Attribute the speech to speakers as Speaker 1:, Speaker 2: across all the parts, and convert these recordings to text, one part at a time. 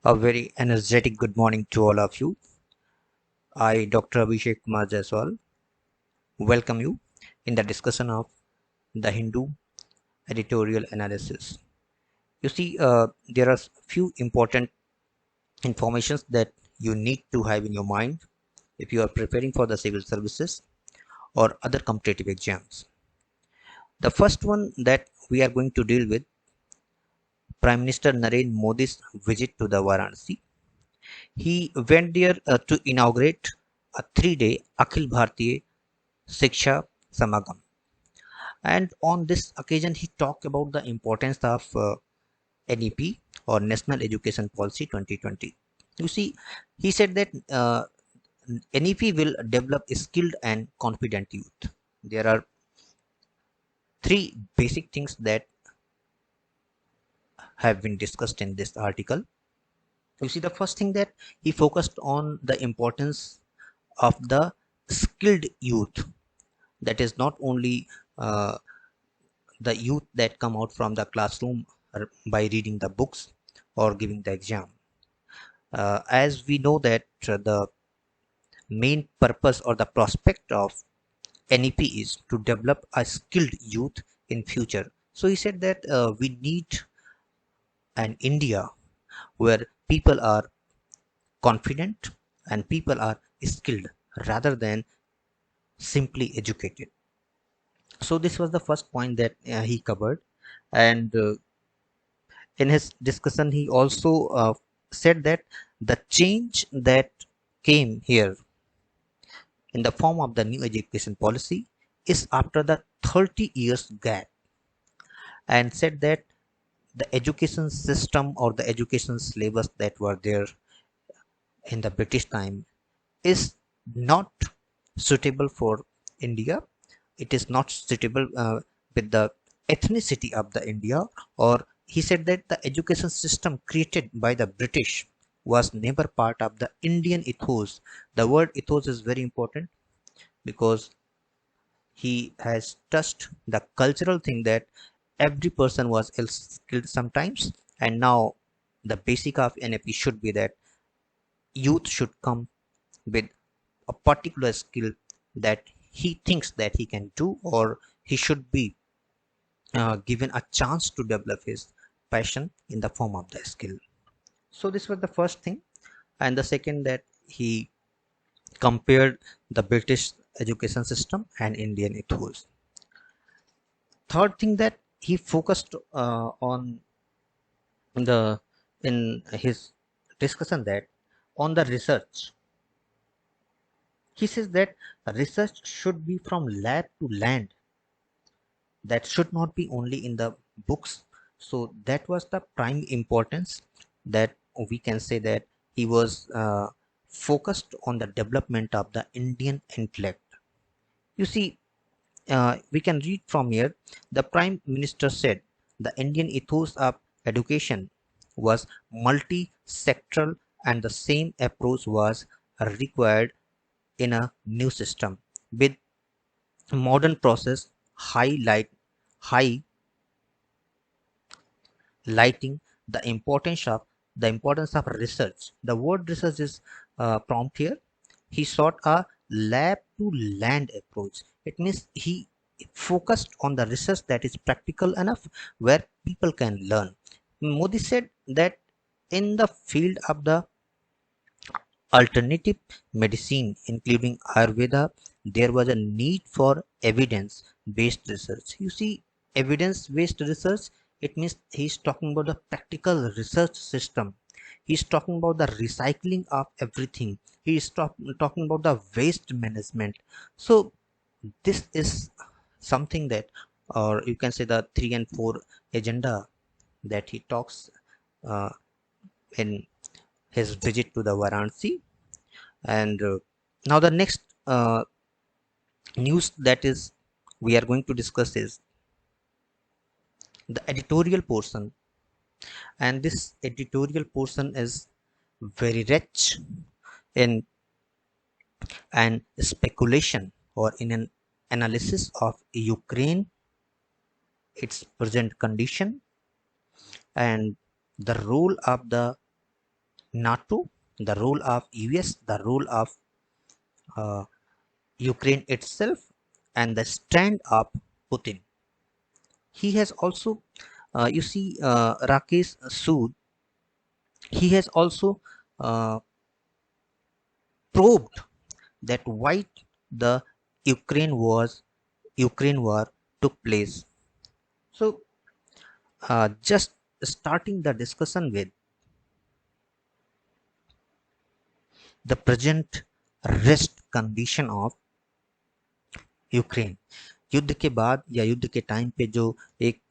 Speaker 1: A very energetic good morning to all of you. I, Dr. Abhishek Kumar Jaiswal, welcome you in the discussion of the Hindu editorial analysis. You see, there are few important informations that you need to have in your mind if you are preparing for the civil services or other competitive exams. The first one that we are going to deal with Prime Minister Narendra Modi's visit to the Varanasi. He went there to inaugurate a 3-day Akhil Bharatiya Shiksha Samagam. And on this occasion, he talked about the importance of NEP or National Education Policy 2020. You see, he said that NEP will develop skilled and confident youth. There are three basic things that have been discussed in this article. You see, the first thing that he focused on the importance of the skilled youth. That is not only the youth that come out from the classroom by reading the books or giving the exam. As we know that the main purpose or the prospect of NEP is to develop a skilled youth in future. So he said that we need an India where people are confident and people are skilled rather than simply educated. So this was the first point that he covered, and in his discussion he also said that the change that came here in the form of the new education policy is after the 30 years gap, and said that the education system or the education syllabus that were there in the British time is not suitable for India. It is not suitable with the ethnicity of the India. Or he said that the education system created by the British was never part of the Indian ethos. The word ethos is very important because he has touched the cultural thing that every person was skilled sometimes, and now the basic of NAP should be that youth should come with a particular skill that he thinks that he can do, or he should be given a chance to develop his passion in the form of the skill. So this was the first thing, and the second that he compared the British education system and Indian ethos. Third thing that he focused on the in his discussion that on the research. He says that research should be from lab to land. That should not be only in the books. So that was the prime importance that we can say that he was focused on the development of the Indian intellect. You see, we can read from here. The Prime Minister said the Indian ethos of education was multi-sectoral, and the same approach was required in a new system with modern process highlighting the importance of research. The word research is prompt here. He sought a lab to land approach. It means he focused on the research that is practical enough where people can learn. Modi said that in the field of the alternative medicine, including Ayurveda, there was a need for evidence based research. You see, evidence based research, it means he's talking about the practical research system. He's talking about the recycling of everything. He's talking about the waste management. So, this is something that, or you can say the 3 and 4 agenda that he talks uh, in his visit to the Varanasi. And now the next news that is we are going to discuss is the editorial portion, and this editorial portion is very rich in an speculation or in an analysis of Ukraine, its present condition, and the role of the NATO, the role of US, the role of uh, Ukraine itself, and the stand of Putin. He has also, Rakesh Sood, he has also uh, probed that why the Ukraine war took place. So, just starting the discussion with the present rest condition of Ukraine, युद्ध के बाद या युद्ध के time पे जो एक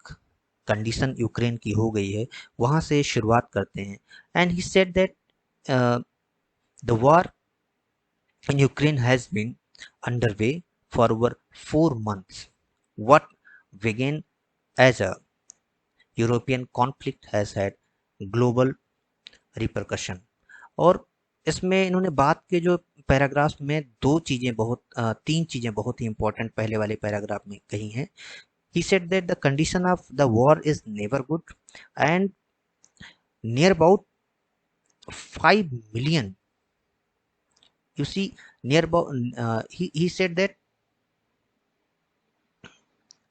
Speaker 1: condition Ukraine की हो गई है, वहां से शुरुआत करते हैं. And he said that the war in Ukraine has been underway for over 4 months. What began as a European conflict has had global repercussion. और इसमें इन्होंने बात के जो पैराग्राफ में तीन चीजें बहुत ही इंपॉर्टेंट पहले वाले पैराग्राफ में कही हैं. He said that the condition of the war is never good, and near about 5 million, you see, near about, he said that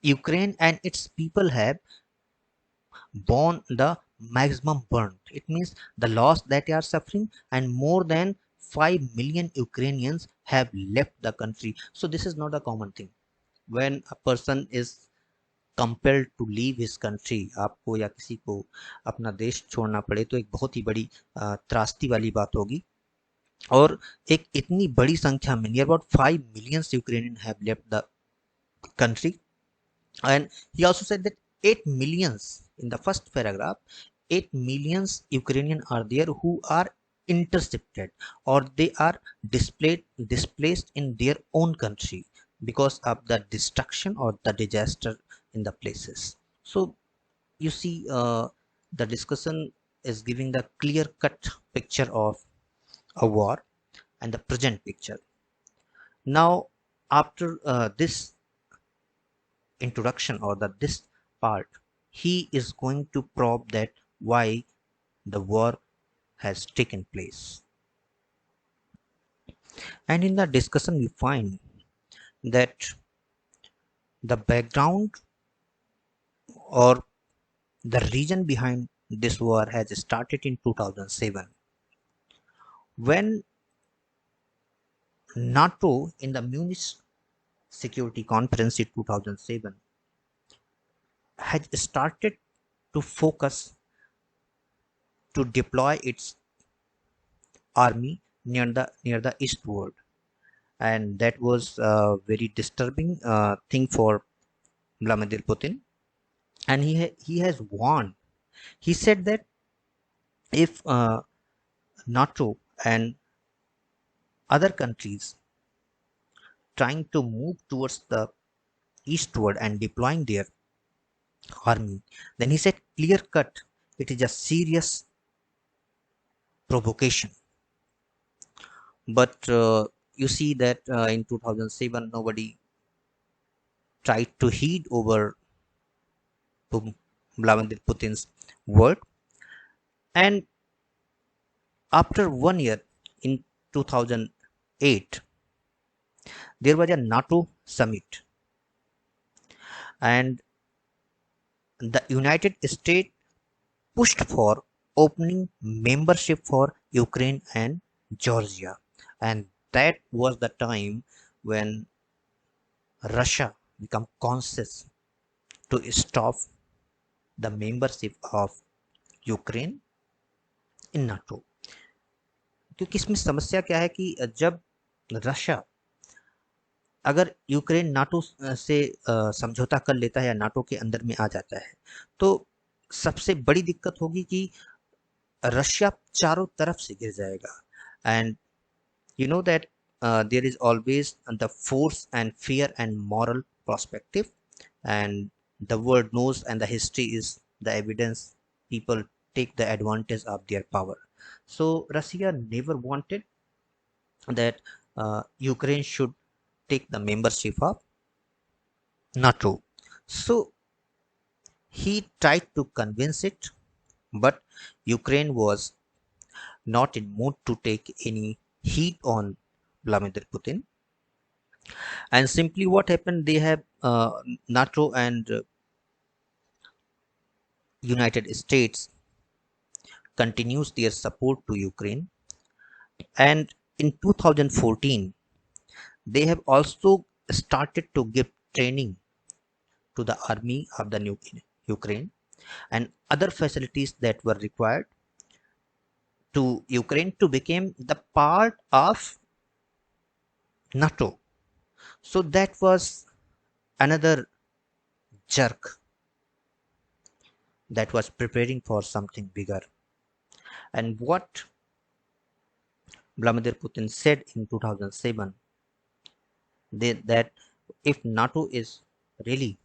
Speaker 1: Ukraine and its people have borne the maximum burn. It means the loss that they are suffering, and more than 5 million Ukrainians have left the country. So this is not a common thing. When a person is compelled to leave his country, आपको या किसी को अपना देश छोड़ना पड़े, तो एक बहुत ही बड़ी त्रासदी वाली बात होगी. और एक इतनी बड़ी संख्या में, near about 5 million Ukrainian have left the country. And he also said that 8 millions, in the first paragraph, 8 millions Ukrainian are there who are intercepted, or they are displaced in their own country because of the destruction or the disaster in the places. So you see, the discussion is giving the clear cut picture of a war and the present picture. Now, after this introduction, or this part, he is going to probe that why the war has taken place. And in the discussion we find that the background, or the reason behind this war, has started in 2007, when NATO in the Munich Security Conference in 2007 had started to focus to deploy its army near the eastward. And that was a very disturbing thing for Vladimir Putin. And he has warned. He said that if NATO and other countries trying to move towards the eastward and deploying their army, then he said clear cut, it is a serious provocation. But you see that in 2007 nobody tried to heed over Vladimir Putin's word. And after 1 year, in 2008, there was a NATO summit, and the United States pushed for opening membership for Ukraine and Georgia. And that was the time when Russia became conscious to stop the membership of Ukraine in NATO. क्योंकि इसमें समस्या क्या है कि जब Russia अगर Ukraine NATO से समझौता कर लेता है या नाटो के अंदर में आ जाता है, तो सबसे बड़ी दिक्कत होगी कि रशिया चारों तरफ से गिर जाएगा. And you know that there is always the force and fear and moral perspective, and the world knows, and the history is the evidence, people take the advantage of their power. So Russia never wanted that Ukraine should take the membership of NATO. So he tried to convince it, but Ukraine was not in mood to take any heat on Vladimir Putin. And simply what happened, they have NATO and United States continues their support to Ukraine. And in 2014, they have also started to give training to the army of the new Ukraine and other facilities that were required to Ukraine to become the part of NATO. So that was another jerk that was preparing for something bigger. And what Vladimir Putin said in 2007, that if NATO is really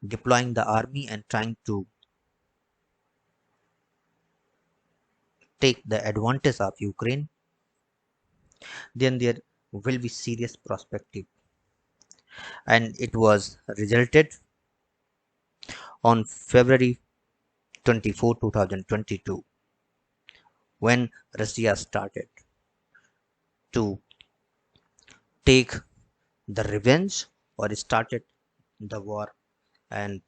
Speaker 1: deploying the army and trying to take the advantage of Ukraine, then there will be serious perspective. And it was resulted on February 24, 2022, when Russia started to take the revenge or started the war and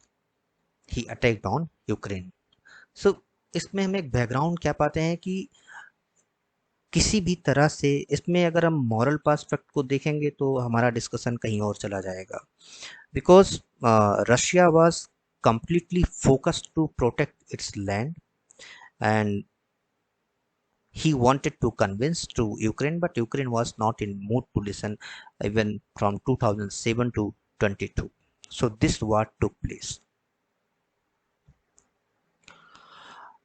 Speaker 1: he attacked on Ukraine. So इसमें हम एक background क्या पाते हैं कि किसी भी तरह से इसमें अगर हम मॉरल पर्सपेक्ट को देखेंगे तो हमारा डिस्कशन कहीं और चला जाएगा, because Russia was completely focused to protect its land, and he wanted to convince to Ukraine, but Ukraine was not in mood to listen even from 2007 to 22. So this war took place.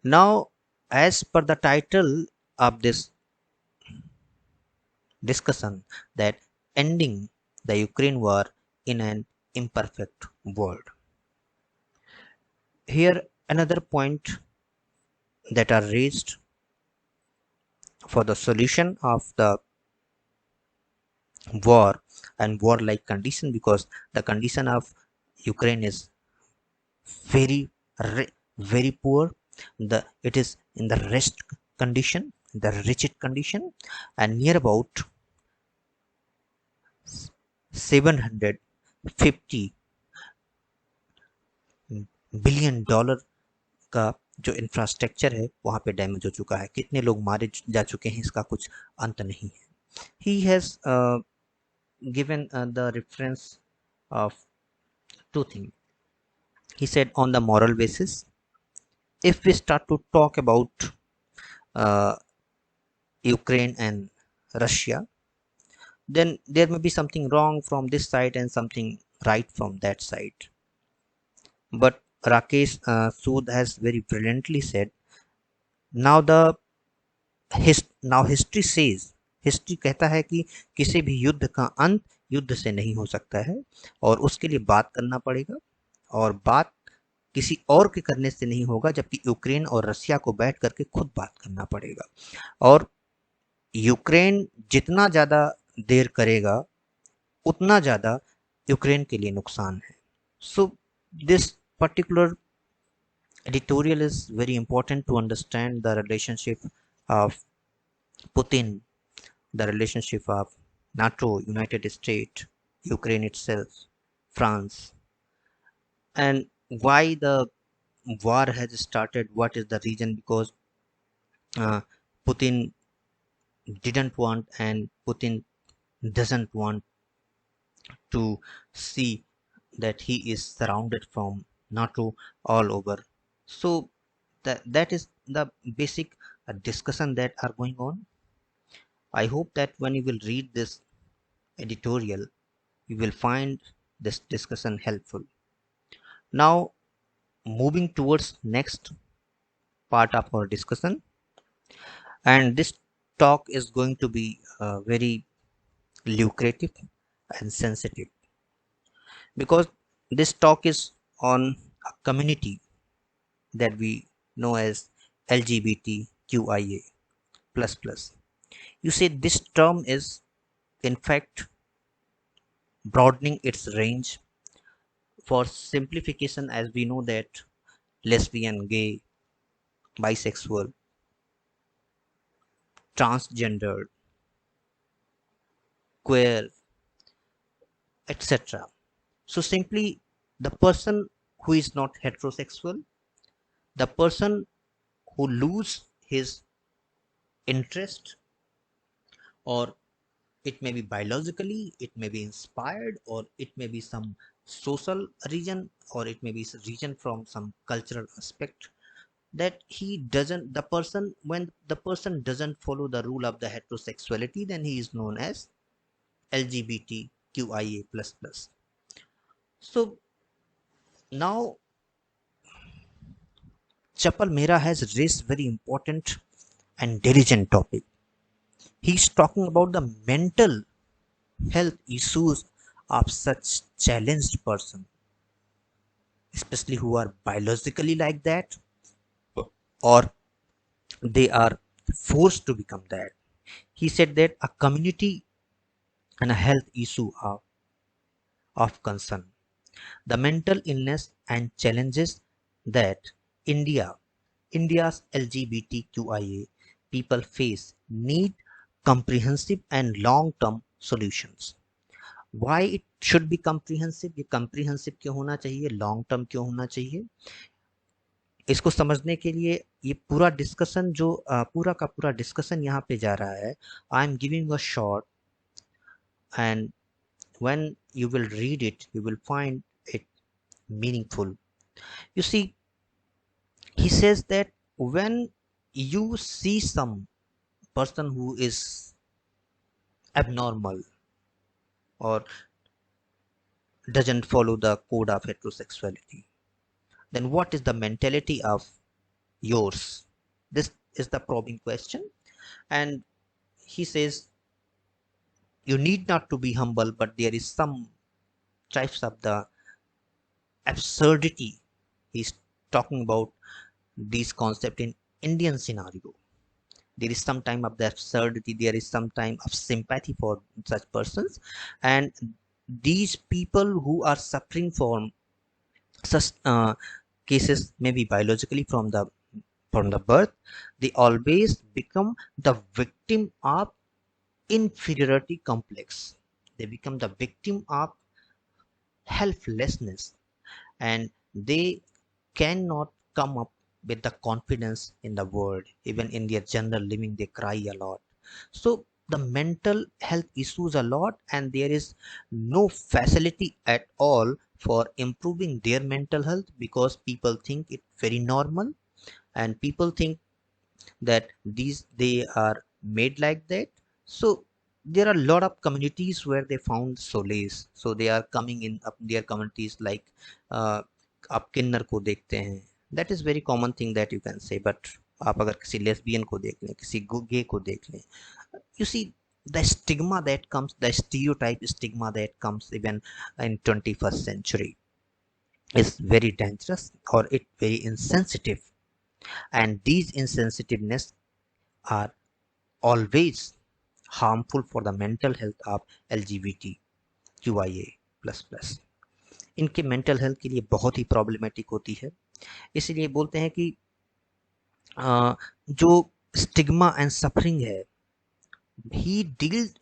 Speaker 1: Now, as per the title of this discussion, that ending the Ukraine war in an imperfect world. Here another point that are raised for the solution of the war and war-like condition, because the condition of Ukraine is very very poor. It is in the rest condition, the wretched condition, and near about 750 billion dollar का जो infrastructure है वहाँ पे damage हो चुका है. कितने लोग मारे जा चुके हैं इसका कुछ अंत नहीं है. He has given the reference of two things. He said, on the moral basis, if we start to talk about uh, Ukraine and Russia, then there may be something wrong from this side and something right from that side. But Rakesh Sood has very brilliantly said, now history says, history कहता है कि किसी भी युद्ध का अंत युद्ध से नहीं हो सकता है और उसके लिए बात करना पड़ेगा, और बात किसी और के करने से नहीं होगा, जबकि यूक्रेन और रशिया को बैठ करके खुद बात करना पड़ेगा. और यूक्रेन जितना ज़्यादा देर करेगा उतना ज़्यादा यूक्रेन के लिए नुकसान है. So this particular editorial is very important to understand the relationship of Putin, the relationship of NATO, United States, Ukraine itself, France, and why the war has started, what is the reason, because Putin didn't want and Putin doesn't want to see that he is surrounded from NATO all over. So that is the basic discussion that are going on. I hope that when you will read this editorial, you will find this discussion helpful. Now, moving towards next part of our discussion, and this talk is going to be very lucrative and sensitive, because this talk is on a community that we know as LGBTQIA plus plus. You see, this term is in fact broadening its range. For simplification, as we know that lesbian, gay, bisexual, transgender, queer, etc. So simply the person who is not heterosexual, the person who lose his interest, or it may be biologically, it may be inspired, or it may be some social region, or it may be a region from some cultural aspect, that he doesn't, the person, when the person doesn't follow the rule of the heterosexuality, then he is known as LGBTQIA++. So now Chapal Mehra has raised very important and diligent topic. He's talking about the mental health issues of such challenged person, especially who are biologically like that, or they are forced to become that. He said that a community and a health issue are of concern. The mental illness and challenges that India's LGBTQIA people face need comprehensive and long-term solutions. Why it should be comprehensive? ये comprehensive क्यों होना चाहिए, long term क्यों होना चाहिए? इसको समझने के लिए ये पूरा डिस्कशन जो पूरा का पूरा डिस्कशन यहाँ पे जा रहा है, I am giving a short, and when you will read it, you will find it meaningful. You see, he says that when you see some person who is abnormal or doesn't follow the code of heterosexuality, then what is the mentality of yours? This is the probing question. And he says you need not to be humble, but there is some types of the absurdity. He's talking about these concept in Indian scenario. There is some time of the absurdity, there is some time of sympathy for such persons, and these people who are suffering from such cases, maybe biologically from the birth, they always become the victim of inferiority complex. They become the victim of helplessness, and they cannot come up with the confidence in the world. Even in their general living, they cry a lot. So the mental health issues a lot, and there is no facility at all for improving their mental health, because people think it very normal, and people think that these they are made like that. So there are a lot of communities where they found solace, so they are coming in up their communities, like आप किन्नर को देखते हैं, that is very common thing that you can say. But आप अगर किसी lesbian को देख लें, किसी गे को देख लें, you see the stigma that comes, the stereotype stigma that comes even in 21st century is very dangerous, or it very insensitive, and these insensitiveness are always harmful for the mental health of LGBTQIA++. इनके mental health के लिए बहुत ही problematic होती है. इसलिए बोलते हैं कि जो स्टिग्मा एंड सफरिंग है, he dealt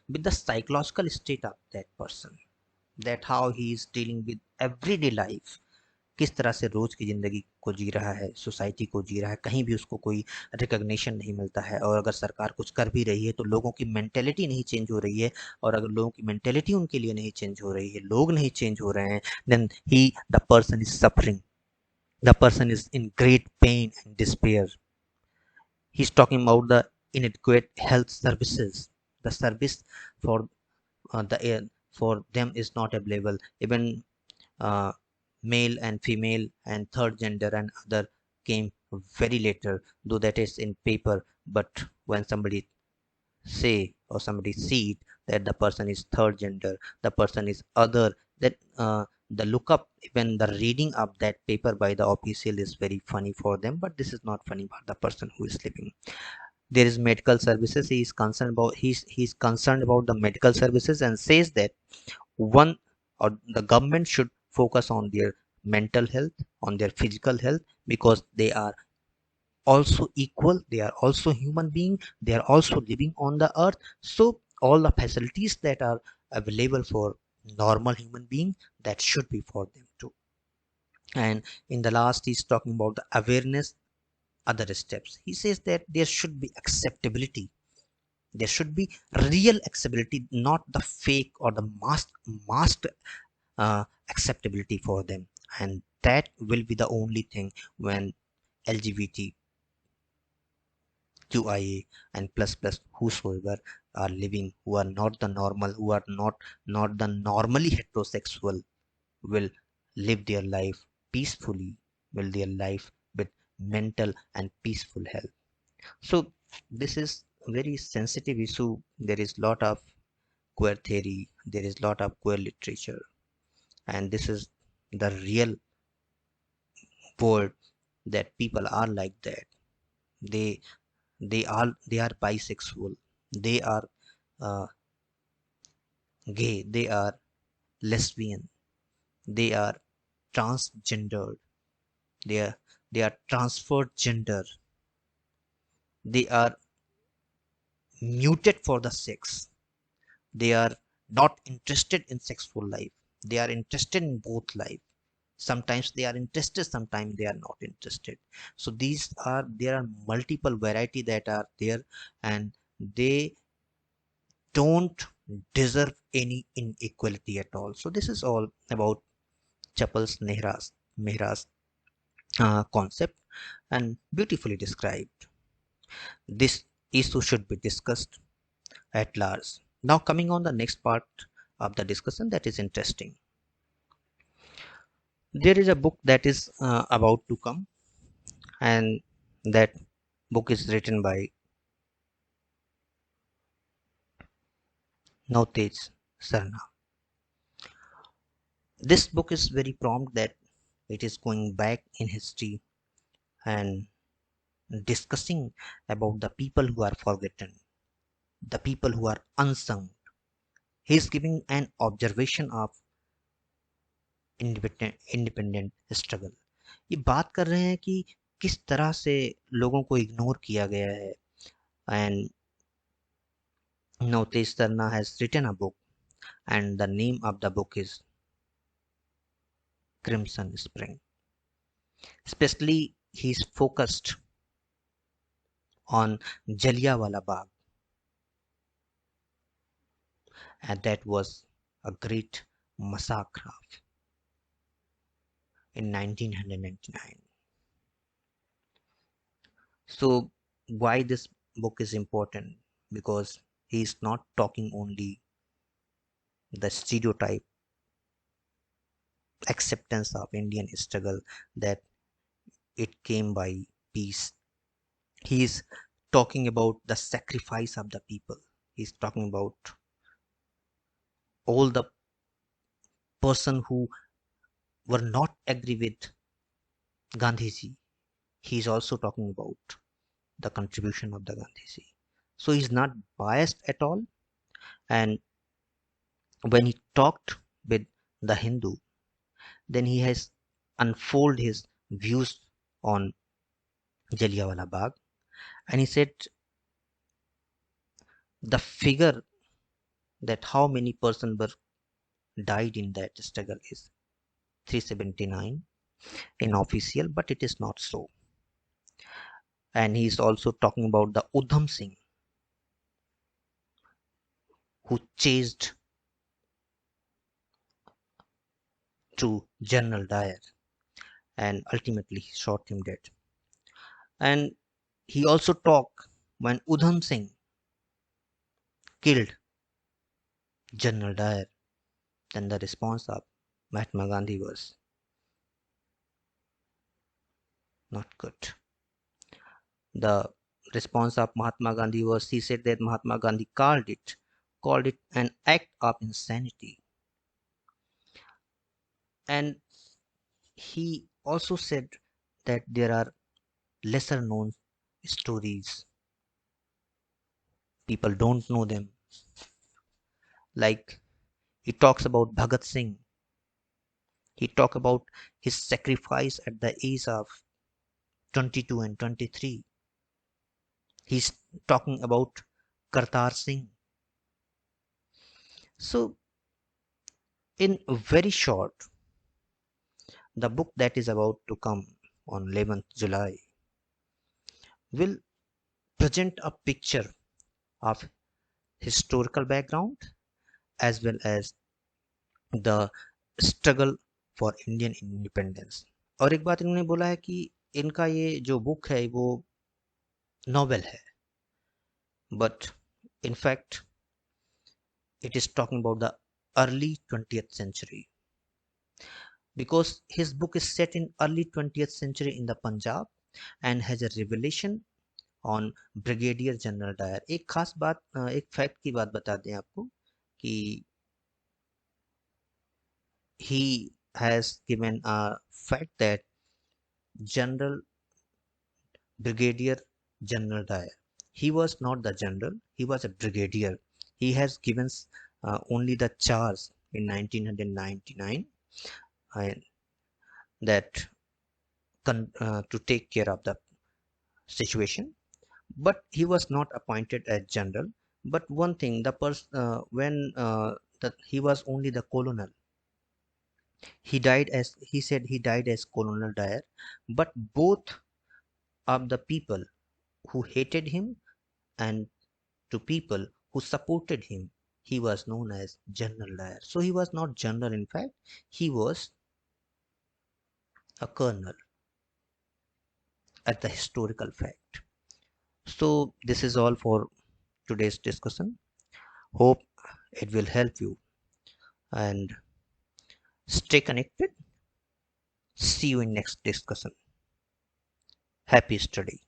Speaker 1: with the psychological state of that person, that how he is dealing with everyday life, किस तरह से रोज की जिंदगी को जी रहा है, सोसाइटी को जी रहा है, कहीं भी उसको कोई रिकॉग्निशन नहीं मिलता है, और अगर सरकार कुछ कर भी रही है तो लोगों की मेंटेलिटी नहीं चेंज हो रही है, और अगर लोगों की मेंटेलिटी उनके लिए नहीं चेंज हो रही है, लोग नहीं चेंज हो रहे हैं, then the person is suffering, the person is in great pain and despair. He is talking about the inadequate health services. The service for for them is not available. Even uh, male and female and third gender and other came very later, though that is in paper. But when somebody say or somebody see it, that the person is third gender, the person is other, that the lookup, even the reading of that paper by the official is very funny for them, but this is not funny for the person who is living. There is medical services. He's concerned about the medical services, and says that one, or the government should focus on their mental health, on their physical health, because they are also equal, they are also human being, they are also living on the earth. So all the facilities that are available for normal human being, that should be for them too. And in the last, he's talking about the awareness, other steps. He says that there should be acceptability, there should be real acceptability, not the fake or the masked acceptability for them. And that will be the only thing when LGBT QIA and plus plus whosoever are living, who are not the normal, who are not the normally heterosexual, will live their life peacefully, will their life with mental and peaceful health. So this is a very sensitive issue. There is lot of queer theory, there is lot of queer literature, and this is the real world, that people are like that. They they are bisexual, they are uh, gay, they are lesbian, they are transgendered, they are transferred gender, they are muted for the sex, they are not interested in sexual life, they are interested in both life. Sometimes they are interested, sometimes they are not interested. So there are multiple variety that are there, and they don't deserve any inequality at all. So this is all about Chapel's Mehra's concept, and beautifully described. This issue should be discussed at large. Now coming on the next part of the discussion, that is interesting. There is a book that is about to come, and that book is written by Nautej Sarna. This book is very prompt, that it is going back in history and discussing about the people who are forgotten, the people who are unsung. He is giving an observation of independent struggle. ये बात कर रहे हैं कि किस तरह से लोगों को इग्नोर किया गया है. And Navtesh Sarna has written a book, and the name of the book is Crimson Spring. Especially, he's focused on Jallianwala Bagh, and that was a great massacre in 1999. So, why this book is important? Because he's not talking only the stereotype acceptance of Indian struggle, that it came by peace. He is talking about the sacrifice of the people. He's talking about all the person who were not agree with Gandhiji. He's also talking about the contribution of the Gandhiji. So he's not biased at all. And when he talked with the Hindu, then he has unfolded his views on Jallianwala Bagh, and he said the figure that how many persons were died in that struggle is 379 in official, but it is not so. And he is also talking about the Udham Singh, who chased to General Dyer and ultimately shot him dead. And he also talked when Udham Singh killed General Dyer, then the response of Mahatma Gandhi was not good. The response of Mahatma Gandhi was, he said that Mahatma Gandhi called it an act of insanity. And he also said that there are lesser known stories. People don't know them. Like, he talks about Bhagat Singh. He talks about his sacrifice at the age of 22 and 23. He's talking about Kartar Singh. So, in very short, the book that is about to come on 11th July will present a picture of historical background as well as the struggle for Indian independence. और एक बात इन्होंने बोला है कि इनका ये जो बुक है वो नॉवेल है, but in fact it is talking about the early 20th century, because his book is set in early 20th century in the Punjab and has a revelation on brigadier general Dyer. एक खास बात, एक fact की बात बता दें आपको कि he has given a fact that General Brigadier General Dyer, he was not the general, he was a brigadier. He has given only the charge in 1999 and that to take care of the situation, but he was not appointed as general. But one thing, the person when that he was only the colonel. He died as he said he died as Colonel Dyer, but both of the people who hated him and to people who supported him, he was known as General Dyer. So he was not general, in fact, he was a colonel at the historical fact. So this is all for today's discussion. Hope it will help you and stay connected. See you in next discussion. Happy study.